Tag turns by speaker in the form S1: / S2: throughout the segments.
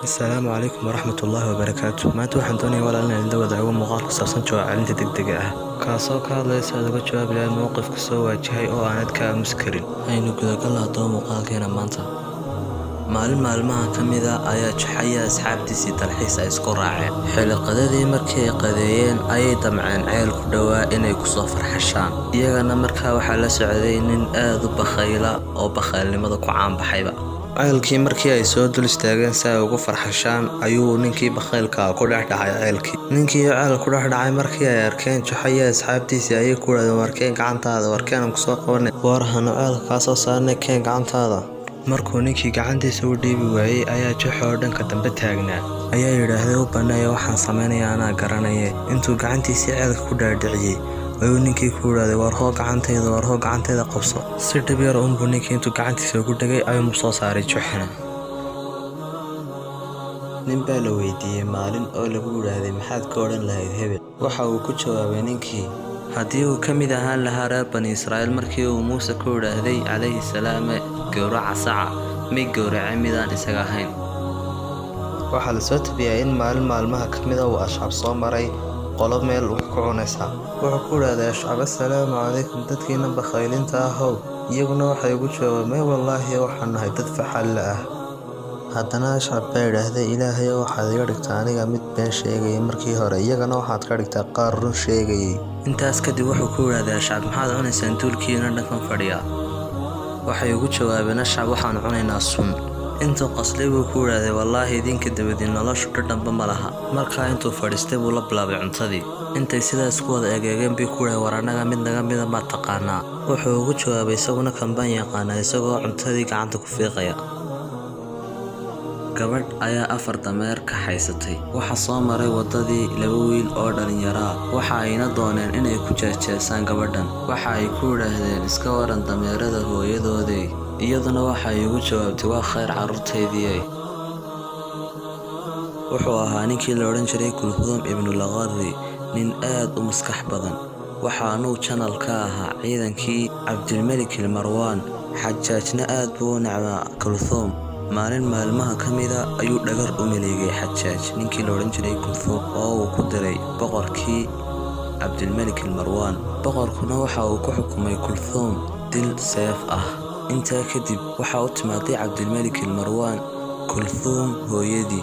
S1: Asalaamu calaykum waraxmatullaahi wabarakaatu. Maanta waxaan doonayaa walaal inaan la wadaago muuqaal ku saabsan jawaab celinta degdega ah, kaasoo ka hadlaya si aad uga jawaabi lahayd mowqifka soo waajahay oo aanad ka aamusi karin. Aynu gudagal haddaba muuqaalkeena maanta. Maalin maalmaha ka mid ah ayaa Juxaya asxaabtiisii dalxiis ay isku raaceen. Xilli markii ay qadeeyeen ayay damceen ceel ku dhowaa inay ku soo farxashaan. Iyagana markaa waxaa la socday nin aad u bakhayla oo bakhaylnimada ku caanbaxayba. Ceelkii markii ay soo dul istaageen si ay ugu farxashaan ayuu ninkii bakhaylka ku dhex dhacay ceelkii. Ninkii ceel ku dhex dhacay markii ay arkeen Juxaya asxaabtiisii ayay ku yiraahdeen warkeen gacantaada warkeen ku soo qabanay war hano ceelka ka soo saarnay keen gacantaada. Markuu ninkii gacantiisa u dhiibi waayay ayaa Juxa oo dhanka dambe taagnaa ayaa yidhaahday u banneeya waxaan samaynayaa anaa garanaya. Intuu gacantiisii ceelka ku dhaadhiciyay ayuu ninkii ku yidhaahday war hoo gacantayda qabso. Si dhib yar unbuu ninkii intuu gacantiisa ugu dhagay ayuu soo saaray Juxana. Nin baa la weydiiyey maalin oo lagu yidhaahday maxaad ka odhan lahayd hebel. Waxa uu ku jawaabay ninkii haddii uu ka mid ahaan lahaa reer bani Israa'iil markii uu Muuse ku yidhaahday calayhi salaam gowraca saca may gowracay midaan isaga ahayn. Waxaa la soo tabiyay in maalin maalmaha ka mid ah uu ashcab soo maray qolo meel wax ku cunaysa. Wuxuu ku yidhaahday ashcab assalaamu calaykum dadkiina bakhaylinta ahow. Iyaguna waxay ugu jawaabeen wallaahi waxaan nahay dad faxalle ah. Haddana ashcab baa yidhaahday ilaahay waxaad iga dhigtaa aniga mid been sheegaya markii hore iyagana waxaad ka dhigtaa qaar run sheegayay. Intaas kadib wuxuu ku yidhaahday ashcab maxaad cunaysaan duulkiina dhankan fadhiya. Waxay ugu jawaabeen ashcab waxaan cunaynaa sun. Intuu qaslay buu ku yidhaahday wallaahi idinka dabadii noloshu dhadhanba ma laha. Markaa intuu fadhiistay buu la bilaabay cuntadii. Intay sidaas ku wada egeegeen bii ku yidhaahday war annaga mid naga mida ma taqaanaa. Wuxuu ugu jawaabay isaguna kanbaan yaqaana isagoo cuntadii gacanta ku fiiqaya. Gabadh ayaa 4 dameer ka haysatay. Waxa soo maray wadadii 2 wiil oo dhalinyaro ah. Waxa ayna dooneen inay ku jeesjeesaan gabadhan. Waxa ay ku yiraahdeen iska waran dameerada hooyadoodii. Iyaduna waxa ay ugu jawaabtay waa khayr carruurteydii. Wuxuu ahaa ninkii la oran jiray Kulthum ibn Laqarri, nin aad u maskax badan. Waxaanu channel ka ahaa ciidankii Cabdilmalik Marwan. Xajaajna aad buu u nacbaa Kulthum. Maalin maalmaha ka mid ah ayuu dhagar u maleegay Xajaaj ninkii la oran jiray Kulthum oo uu ku diray boqorkii Cabdilmalik Marwan. Boqorkuna waxa uu ku xukumay Kulthum dil seef ah. Intaa kadib waxa uu timaaday Cabdilmalik Marwan Kulthum hooyadii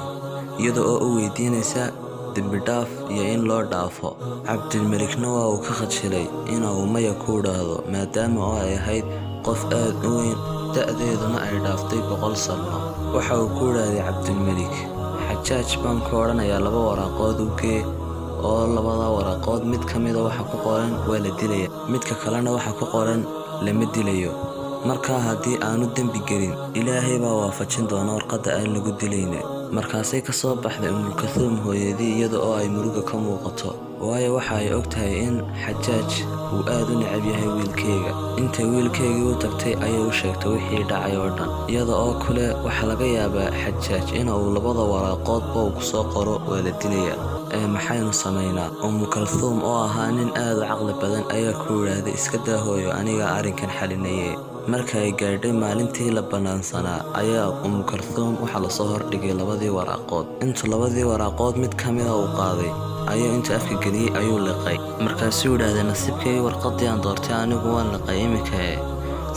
S1: iyada oo u weydiinaysa dambi dhaaf iyo in loo dhaafo. Cabdilmalikna waa uu ka khajilay inuu maya ku yiraahdo maadaama ay ahayd qof aad u weyn da'deeduna ay dhaaftay 100 sano. Waxa uu ku yiraahday Cabdilmalik Xajaaj baan ku oranayaa 2 waraaqood u gee oo 2 waraaqood mid ka mid ah waxa ku qoran waa la dilaya midka kalena waxa ku qoran lama dilayo. Markaa haddii aanu dambi gelin ilaahay baa waafajin doona warqadda aan lagu dilayna. Markaasay ka soo baxday Kulthum hooyadii iyada oo ay muruga ka muuqato waayo waxa ay ogtahay in Xajaaj uu aad u necab yahay wiilkeega. Intay wiilkeegii u tagtay ayay u sheegtay wixii dhacay oo dhan iyada oo kale waxa laga yaabaa Xajaaj in uu 2 waraaqoodba uu ku soo qoro waa la dilaya. Maxaynu samaynaa? Kulthum oo ahaa nin aad u caqli badan ayaa ku yiraahday iska daa hooyo aniga arrinkan xalinayay. Marka ay gaadhay maalintii la banaansanaa ayaa Kulthum waxa la soo hordhigay 2 waraaqood. Intuu 2 waraaqood mid ka mid ah uu qaaday ayuu inta afka geliyay ayuu liqay. Markaasuu yiraahday nasiibkay warqadii aan doortay anigu waan liqay imika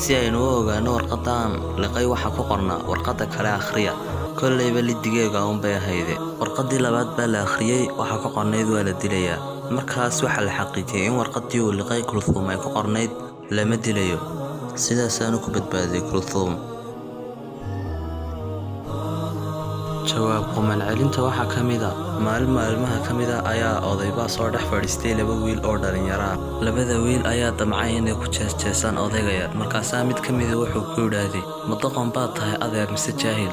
S1: si aynu u ogaano warqadan liqay waxa ku qornaa warqadda kale akhriya. Kollayba lidigeega un bay ahayd. Warqadii labaad baa la akhriyay waxa ku qornayd waa la dilayaa. Markaas waxa la xaqiijiyay in warqadii uu liqay Kulthum ay ku qornayd lama dilayo. Sidaas aanu ku badbaaday Kulthum. Jawaab quman celinta waxa ka mid ah maalin maalmaha ka mid ah ayaa odayba soo dhex fadhiistay 2 wiil oo dhalinyaro ah. 2 wiil ayaa damcay inay ku jeesjeesaan odayga yar. Markaas mid ka mid ah wuxuu ku yiraahday ma doqon baad tahay adeer mise jaahil.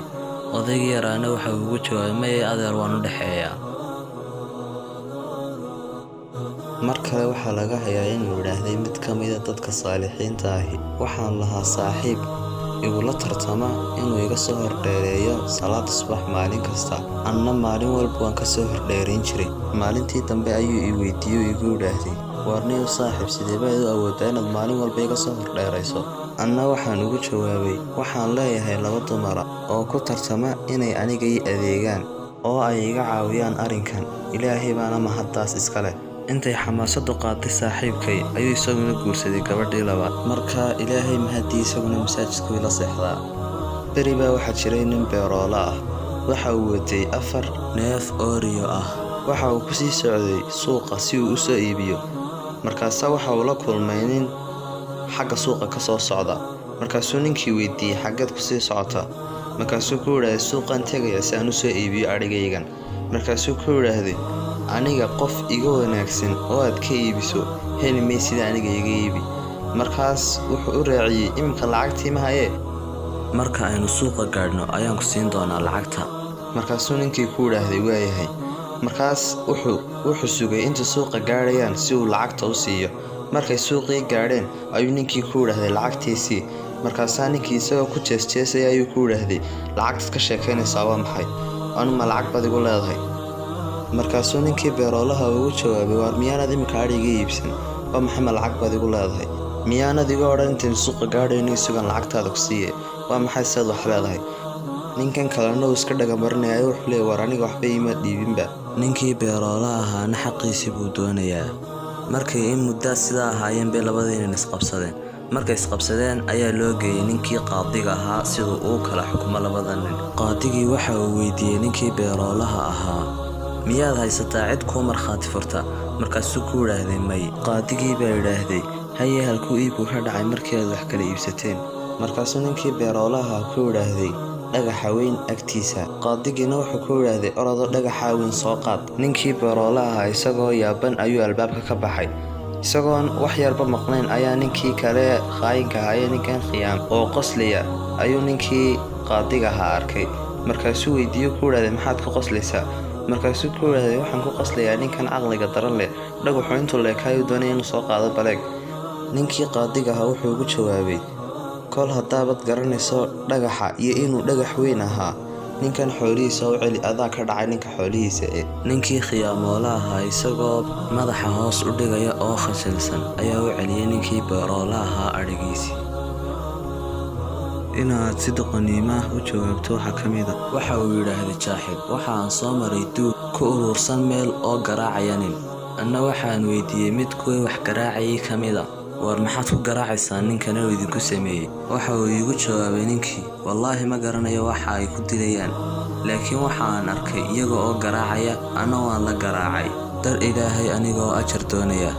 S1: Odaygii yaraana waxa uu ugu jawaabay adeer waan u dhaxeeyaa. Mar kale waxa laga hayaa inuu yiraahday mid ka mid ah dadka saalixiinta ah waxaan lahaa saaxiib igula tartama inuu iga soo hordheereeyo salaad subax maalin kasta. Anna maalin walba waan ka soo hordheerin jiray. Maalintii dambe ayuu i weydiiyay igu yiraahday warniyo saaxiib sidee baad u awoodaa inaad maalin walba iga soo hordheerayso. Anna waxaan ugu jawaabay, waxaan leeyahay 2 dumar oo ku tartama inay aniga ii adeegaan oo ay iga caawiyaan arrinkan. Ilaahay baana mahaddaas iska leh. Intay xamaasadu qaaday saaxiibkay ayuu isaguna guursaday gabadhii labaad. Marka Ilaahay mahadii isaguna masaajidku ila seexdaa. Beri baa waxaa jiray nin beeroola ah. Waxa uu watay 4 neef oo riyo ah. Waxa uu ku sii socday suuqa si uu u soo iibiyo. Markaas waxa uu la kulmay nin xagga suuqa ka soo socda. Markaasuu ninkii weydiiyay xaggeed ku sii socota. Markaasuu ku yiraahday suuqan tagaya si aan u soo iibiyo arigaygan. Markaasuu ku yiraahday aniga qof iga wanaagsan oo aad ka iibiso heli may sida aniga iga iibi. Markaas wuxuu u raaciyay imka lacagtii ma haye. Marka aynu suuqa gaadhno ayaan ku siin doonaa lacagta. Markaasuu ninkii ku yiraahday waayahay. Markaas wuxuu sugay inta suuqa gaadhayaan si uu lacagta u siiyo. Markay suuqii gaadheen ayuu ninkii ku yiraahday lacagtiisii. Markaasaa ninkii isagoo ku jeesjeesay ayuu ku yiraahday lacagtaad ka sheekaynaysaa waa maxay? Anuma lacag baad igu leedahay. Markaasuu ninkii beeroolaha ugu jawaabay war miyaanad imika ariga iibsan? Waa maxay ma lacag baad igu leedahay? Miyaanad iga odhan intaan suuqa gaadhayno isagoon lacagtaada ku siiyay? Waa maxay saad wax leedahay? Ninkan kalena uu iska dhagamarinaya wuxuu leeyahay war aniga waxba iima dhiibinba. Ninkii beeroolaha ahaana xaqiisii buu doonayaa. Markay in muddo sidaa ahaayeen bay labadiina isqabsadeen. Markay isqabsadeen ayaa loo geeyay ninkii qaadiga ahaa sidoo uu kala xukumo labada nin. Qaadigii waxa uu weydiiyay ninkii beeroolaha ahaa miyaad haysataa cid ku markhaati furta? Markaasuu ku yiraahday may. Qaadigii baa yiraahday haye halkuu iibku ka dhacay markii aad wax kala iibsateen. Markaasuu ninkii beeroolaha ku yiraahday dhagaxa weyn agtiisa. Qaadigiina wuxuu ku yiraahday orado dhagaxa weyn soo qaad. Ninkii beeroolaha isagoo yaaban ayuu albaabka ka baxay. Isagoon wax yarba maqnayn ayaa ninkii kale qaayinka ahaa ninkan khiyaam oo qoslaya ayuu ninkii qaadiga ahaa arkay. Markaasuu weydiiyay ku yiraahday maxaad ka qoslaysaa? Markaasuu ku yiraahday waxaan ku qoslayaa ninkan caqliga daran leh dhagaxu intuu leekayo doonay inuu soo qaado baleeg. Ninkii qaadiga ahaa wuxuu ugu jawaabay kol haddaad garanayso dhagaxa iyo inuu dhagax weyn ahaa ninkan xoolihiisa u celi adaa ka dhacay ninka xoolihiisa ninkii khiyaamoolaha isagoo madaxa hoos u dhigaya oo khashalsan ayaa u celiyay ninkii beeroolaha arigiisii. inaad si doqoniima u jawaabto waxa kamida waxa uu yiraahday jaaxib waxaan soo maray duur ku urursan meel oo garaacaya nin. Anna waxaan weydiiyay mid kuwii wax garaacayay kamida war maxaad ku garaacaysaa ninkan oo idinku sameeyay? Waxa uu igu jawaabay ninkii wallaahi ma garanayo waxa ay ku dilayaan laakiin waxaan arkay iyaga oo garaacaya ana waan la garaacay dar Ilaahay anigoo ajar doonaya.